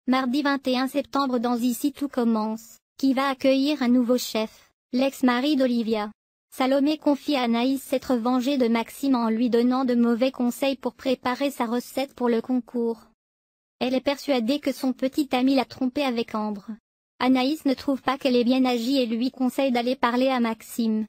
Mardi 21 septembre dans Ici tout commence, qui va accueillir un nouveau chef, l'ex-mari d'Olivia. Salomé confie à Anaïs s'être vengée de Maxime en lui donnant de mauvais conseils pour préparer sa recette pour le concours. Elle est persuadée que son petit ami l'a trompée avec Ambre. Anaïs ne trouve pas qu'elle ait bien agi et lui conseille d'aller parler à Maxime.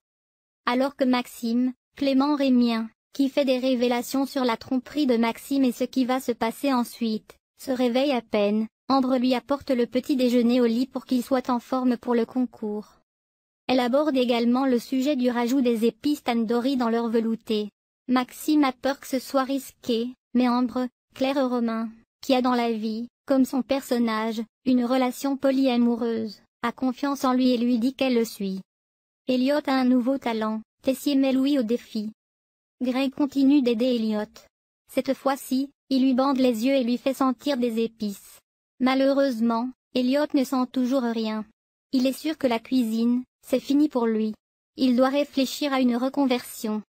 Alors que Maxime, Clément Rémien, qui fait des révélations sur la tromperie de Maxime et ce qui va se passer ensuite, se réveille à peine, Ambre lui apporte le petit déjeuner au lit pour qu'il soit en forme pour le concours. Elle aborde également le sujet du rajout des épices tandoori dans leur velouté. Maxime a peur que ce soit risqué, mais Ambre, Claire Romain, qui a dans la vie, comme son personnage, une relation polyamoureuse, a confiance en lui et lui dit qu'elle le suit. Elliot a un nouveau talent, Tessier met Louis au défi. Greg continue d'aider Elliot. Cette fois-ci, il lui bande les yeux et lui fait sentir des épices. Malheureusement, Elliot ne sent toujours rien. Il est sûr que la cuisine, c'est fini pour lui. Il doit réfléchir à une reconversion.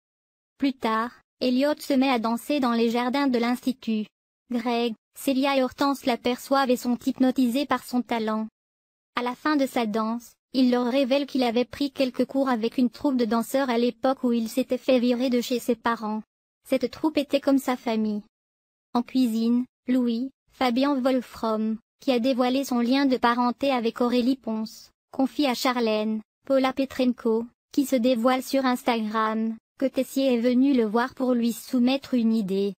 Plus tard, Elliot se met à danser dans les jardins de l'Institut. Greg, Célia et Hortense l'aperçoivent et sont hypnotisés par son talent. À la fin de sa danse, il leur révèle qu'il avait pris quelques cours avec une troupe de danseurs à l'époque où il s'était fait virer de chez ses parents. Cette troupe était comme sa famille. En cuisine, Louis, Fabien Wolfram, qui a dévoilé son lien de parenté avec Aurélie Ponce, confie à Charlène, Paula Petrenko, qui se dévoile sur Instagram, que Tessier est venu le voir pour lui soumettre une idée.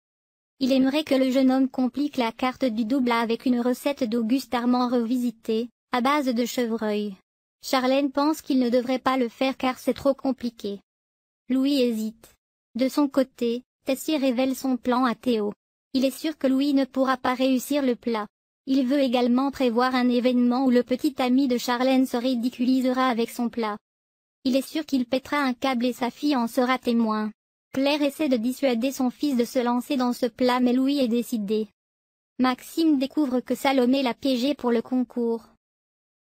Il aimerait que le jeune homme complique la carte du double avec une recette d'Auguste Armand revisitée, à base de chevreuil. Charlène pense qu'il ne devrait pas le faire car c'est trop compliqué. Louis hésite. De son côté, Tessier révèle son plan à Théo. Il est sûr que Louis ne pourra pas réussir le plat. Il veut également prévoir un événement où le petit ami de Charlène se ridiculisera avec son plat. Il est sûr qu'il pètera un câble et sa fille en sera témoin. Claire essaie de dissuader son fils de se lancer dans ce plat mais Louis est décidé. Maxime découvre que Salomé l'a piégé pour le concours.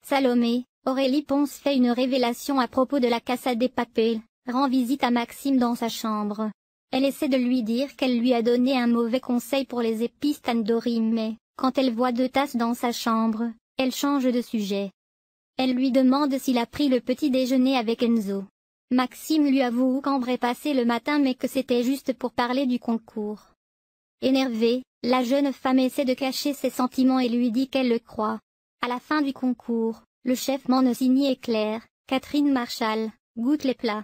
Salomé, Aurélie Ponce fait une révélation à propos de la Casa de Papel, rend visite à Maxime dans sa chambre. Elle essaie de lui dire qu'elle lui a donné un mauvais conseil pour les épices tandoori mais, quand elle voit 2 tasses dans sa chambre, elle change de sujet. Elle lui demande s'il a pris le petit déjeuner avec Enzo. Maxime lui avoue qu'Ambre est passée le matin mais que c'était juste pour parler du concours. Énervée, la jeune femme essaie de cacher ses sentiments et lui dit qu'elle le croit. À la fin du concours, le chef Mancini et Claire, Catherine Marchal, goûtent les plats.